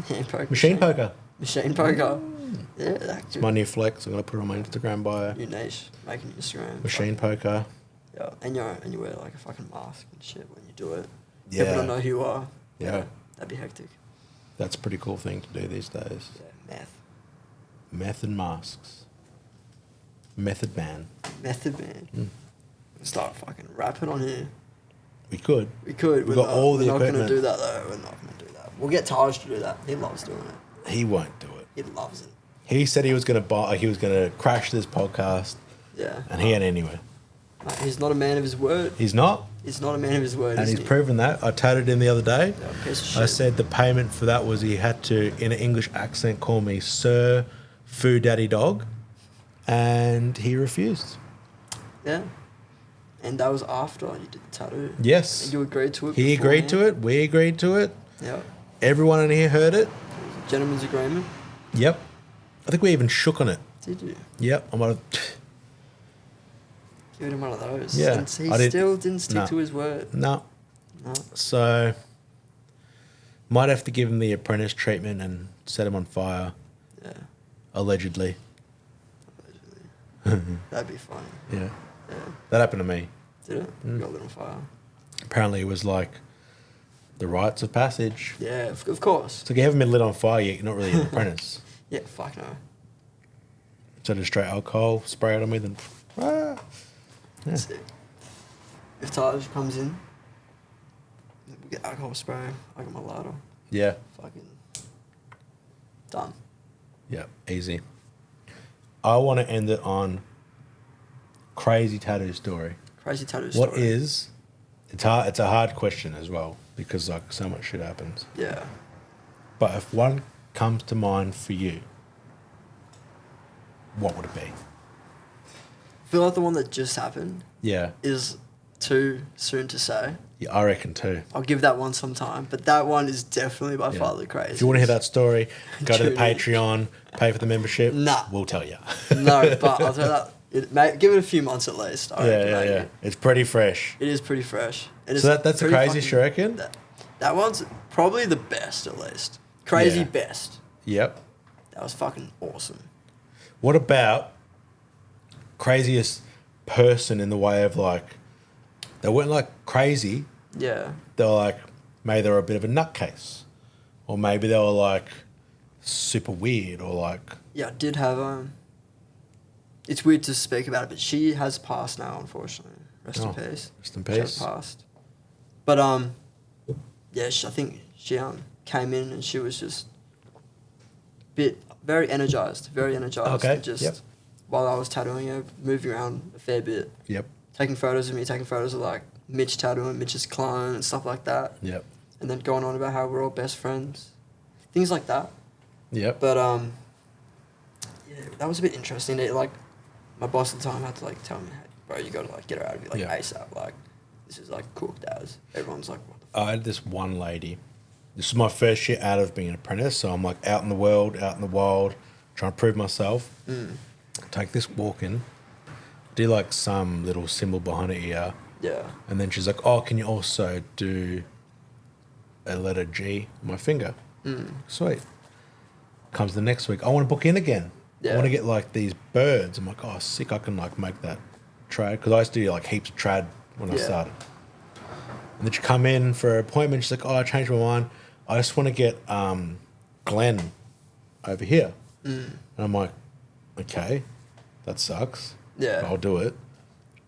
Hand poker. Machine poker. Machine poker. Yeah, that's it's my new flex. I'm gonna put it on my Instagram bio. New niche, making Instagram. Machine poker. Yeah, and you wear like a fucking mask and shit when you do it. Yeah. People don't know who you are. Yeah. That'd be hectic. That's a pretty cool thing to do these days. Yeah, Meth and masks. Method man. Method man. Start fucking rapping on here. We could. We've got all the equipment. We're not going to do that though. We're not going to do that. We'll get Taj to do that. He loves doing it. He won't do it. He loves it. He said he was going to crash this podcast. Yeah. And he ain't anywhere. He's not a man of his word. He's not. He's not a man of his word. And he's proven that. I tattooed him the other day. Yeah, piece of shit. I said the payment for that was he had to, in an English accent, call me Sir Foo Daddy Dog. And he refused. Yeah. And that was after you did the tattoo. Yes. And you agreed to it. He agreed to it. We agreed to it. Yeah. Everyone in here heard it. Gentleman's agreement. Yep. I think we even shook on it. Did you? Yep. I might have. Give him one of those. Yeah. And he still didn't stick to his word. No. No. So, might have to give him the apprentice treatment and set him on fire. Yeah. Allegedly. That'd be funny. Yeah. Yeah. That happened to me. Did it? You got lit on fire. Apparently, it was like the rites of passage. Yeah, of course. So, if you haven't been lit on fire yet, you're not really an apprentice. Yeah, fuck no. So, just straight alcohol, spray it on me, then. Ah. Yeah. Sick. If Taj comes in, we get alcohol spray. I got my lighter. Yeah. Fucking done. Yeah, easy. I want to end it on crazy tattoo story. Crazy tattoo story. What is? It's hard. It's a hard question as well because like so much shit happens. Yeah. But if one comes to mind for you, what would it be? I feel like the one that just happened. Yeah. Is too soon to say. Yeah, I reckon too. I'll give that one some time, but that one is definitely by far the craziest. If you want to hear that story, go to the Patreon, pay for the membership. Nah. We'll tell you. No, but I'll tell you that. Give it a few months at least. Yeah. It's pretty fresh. It is pretty fresh. So that's the craziest you reckon? That one's probably the best at least. Crazy Yeah. best. Yep. That was fucking awesome. What about craziest person in the way of like, they weren't like crazy. Yeah. They were like, maybe they were a bit of a nutcase. Or maybe they were like super weird or like. Yeah, I did have, it's weird to speak about it, but she has passed now, unfortunately. Rest in peace. Rest in peace. She has passed. But, yeah, I think she came in and she was just very energized. Okay, And just yep. while I was tattooing her, moving around a fair bit. Yep. Taking photos of me, taking photos of like Mitch tattooing, Mitch's clone and stuff like that. Yep. And then going on about how we're all best friends. Things like that. Yep. But yeah, that was a bit interesting. Like my boss at the time had to like tell me, hey, bro, you gotta like get her out of here like ASAP. Like this is like cooked as. Everyone's like, what the fuck? I had this one lady. This is my first year out of being an apprentice, so I'm like out in the world, out in the wild, trying to prove myself. Take this walk in, do like some little symbol behind her ear. Yeah. And then she's like, oh, can you also do a letter G on my finger? Sweet. Comes the next week. I want to book in again. Yeah. I want to get like these birds. I'm like, oh, sick. I can like make that trad. Because I used to do like heaps of trad when I started. And then she come in for an appointment. She's like, oh, I changed my mind. I just want to get Glenn over here. And I'm like, okay, that sucks. Yeah. But I'll do it.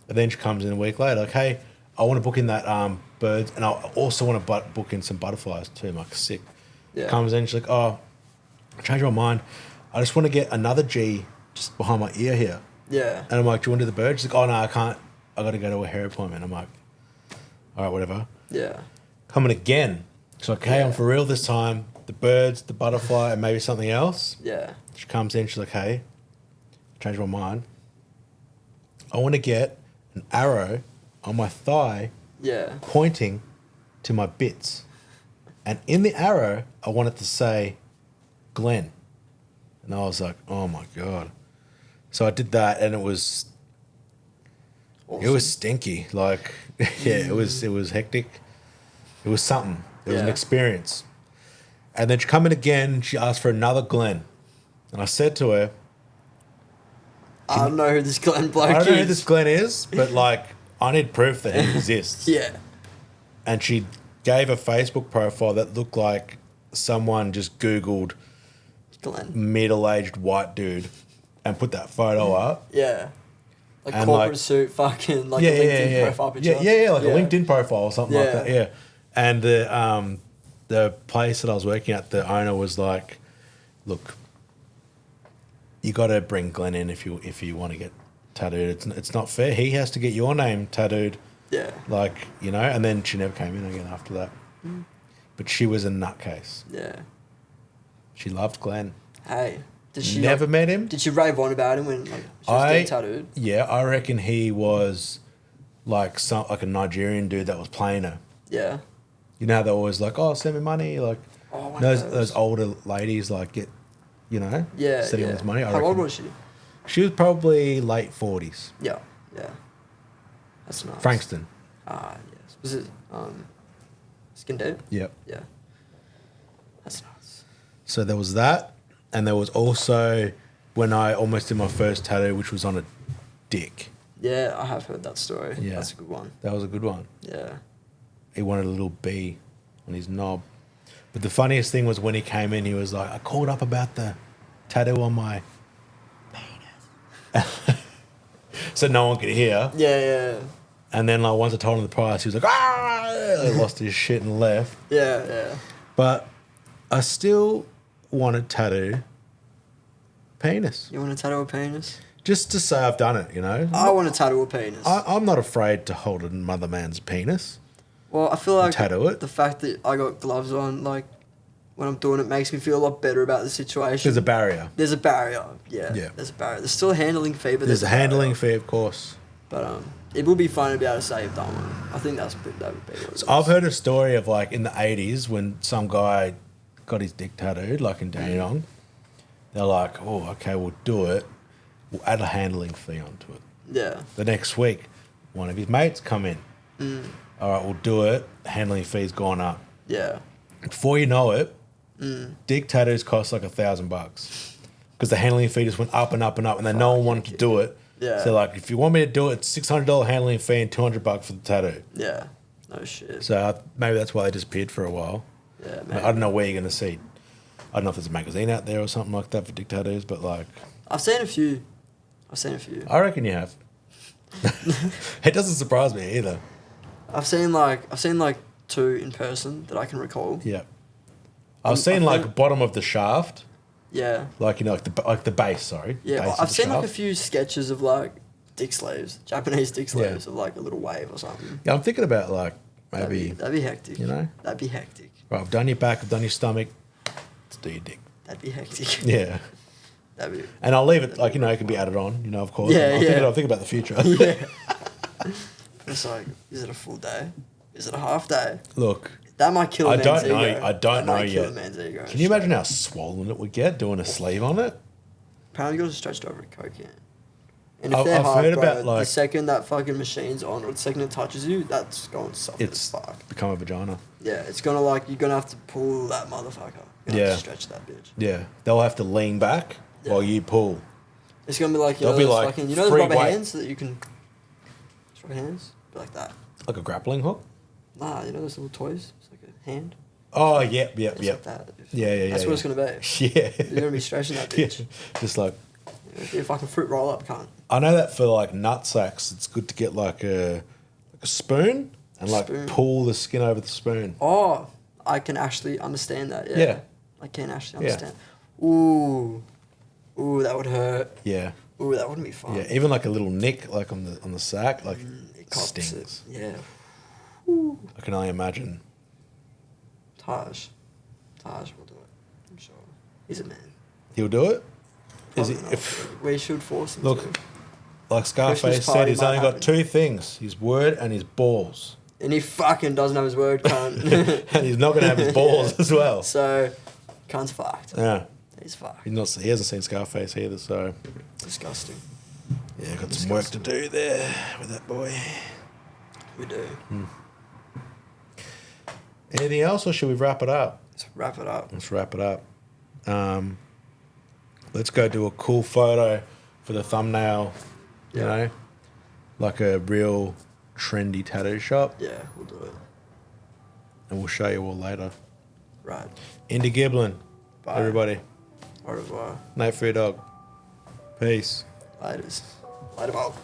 And then she comes in a week later, like, hey, I want to book in that birds, and I also want to book in some butterflies too. I'm like, sick. Yeah. Comes in, she's like, oh, I changed my mind. I just want to get another G just behind my ear here. Yeah. And I'm like, do you want to do the bird? She's like, oh, no, I can't. I got to go to a hair appointment. I'm like, all right, whatever. Yeah. Coming again. She's like, hey, I'm for real this time. The birds, the butterfly, and maybe something else. Yeah. She comes in, she's like, hey, I changed my mind. I want to get an arrow on my thigh pointing to my bits. And in the arrow, I wanted to say Glenn. And I was like, oh my God. So I did that and it was awesome. It was stinky. Like, it was hectic. It was something. It was an experience. And then she come in again and she asked for another Glenn. And I said to her, I don't know who this Glenn bloke is. I don't know who this Glenn is, but like, I need proof that he exists. Yeah. And she gave a Facebook profile that looked like someone just Googled Glenn. Middle-aged white dude and put that photo up. Yeah. Like and corporate like, suit, fucking like a LinkedIn profile picture. Yeah, like a LinkedIn profile or something like that. Yeah. And the place that I was working at, the owner was like, look, you got to bring Glenn in if you want to get tattooed. It's not fair. He has to get your name tattooed. Yeah. Like, you know, and then she never came in again after that. But she was a nutcase. Yeah. She loved Glenn. Hey. Did she never met him? Did she rave on about him when she was getting tattooed? Yeah, I reckon he was like a Nigerian dude that was playing her. Yeah. You know how they're always like, oh, send me money. Like, those older ladies, like, get, you know, sending all this money. How old was she? She was probably late 40s. Yeah, yeah. That's nice. Frankston. Yes. Was it Skin Dead? Yep. Yeah. That's nice. So there was that, and there was also when I almost did my first tattoo, which was on a dick. Yeah, I have heard that story. Yeah. That's a good one. That was a good one. Yeah. He wanted a little bee on his knob. But the funniest thing was when he came in, he was like, I called up about the tattoo on my penis. So no one could hear. Yeah. And then like once I told him the price, he was like, he lost his shit and left. Yeah. But I still want to tattoo penis. You want to tattoo a penis? Just to say I've done it, you know? I want to tattoo a penis. I'm not afraid to hold another man's penis. Well, I feel like tattoo it. The fact that I got gloves on, like, when I'm doing it makes me feel a lot better about the situation. There's a barrier. There's a barrier, yeah. There's a barrier. There's still a handling fee, but there's a handling fee, of course. But it would be fun to be able to say you've done one. I think that would be what it is. I've heard a story of, like, in the 80s when some guy got his dick tattooed, like in Dandenong. They're like, oh, okay, we'll do it. We'll add a handling fee onto it. Yeah. The next week, one of his mates come in. All right, we'll do it. Handling fee's gone up. Yeah. Before you know it, dick tattoos cost like $1,000 because the handling fee just went up and up and up, and then no one wanted to do it. Yeah. So like, if you want me to do it, it's $600 handling fee and $200 for the tattoo. Yeah. No shit. So maybe that's why they disappeared for a while. Yeah. I don't know where you're gonna see. I don't know if there's a magazine out there or something like that for dick tattoos, but like, I've seen a few. I reckon you have. It doesn't surprise me either. I've seen like 2 in person that I can recall. Yeah. I've seen like bottom of the shaft. Yeah. Like, you know, like the base, sorry. Yeah, base I've seen like a few sketches of like dick slaves, Japanese dick slaves of like a little wave or something. Yeah, I'm thinking about like maybe... That'd be hectic. You know? That'd be hectic. Right, I've done your back, I've done your stomach. Let's do your dick. That'd be hectic. Yeah. That'd be... And I'll leave it, like, you know, it can be added on, you know, of course. Yeah, I'll think about the future. Yeah. It's like, is it a full day? Is it a half day? Look... That might kill a man's ego. I don't know yet. Kill a man's ego. Can you imagine how swollen it would get doing a sleeve on it? Apparently, yours is stretched over a coke can. And if I've heard about like the second that fucking machine's on, or the second it touches you, that's going soft as fuck. It's become a vagina. Yeah, it's gonna like you're gonna have to pull that motherfucker. You're gonna have to stretch that bitch. Yeah, they'll have to lean back while you pull. It's gonna be like fucking, you know the rubber hands that you can. Rubber hands, be like that. Like a grappling hook. Nah, you know those little toys? It's like a hand. Oh, yep. Like that. Yeah. That's what it's going to be. Yeah. You're going to be stretching that bitch. Just like... Be a fucking fruit roll-up, cunt. I know that for like nut sacks, it's good to get like a spoon and like pull the skin over the spoon. Oh, I can actually understand that, yeah. I can actually understand. Yeah. Ooh, that would hurt. Yeah. Ooh, that wouldn't be fun. Yeah, even like a little nick like on the sack, like it stings. Yeah. Ooh. I can only imagine. Taj will do it. I'm sure. He's a man. He'll do it? Is he? We should force him to. Like Scarface said, he's only got 2 things: his word and his balls. And he fucking doesn't have his word, cunt. And he's not going to have his balls as well. So, cunt's fucked. Yeah. He's fucked. He hasn't seen Scarface either, so... Disgusting. Yeah, got some work to do there with that boy. We do. Anything else, or should we wrap it up? Let's wrap it up. Let's go do a cool photo for the thumbnail, you know? Like a real trendy tattoo shop. Yeah, we'll do it. And we'll show you all later. Right. Indi Giblin. Bye. Everybody. Au revoir. Nayte for your dog. Peace. Later, Bob.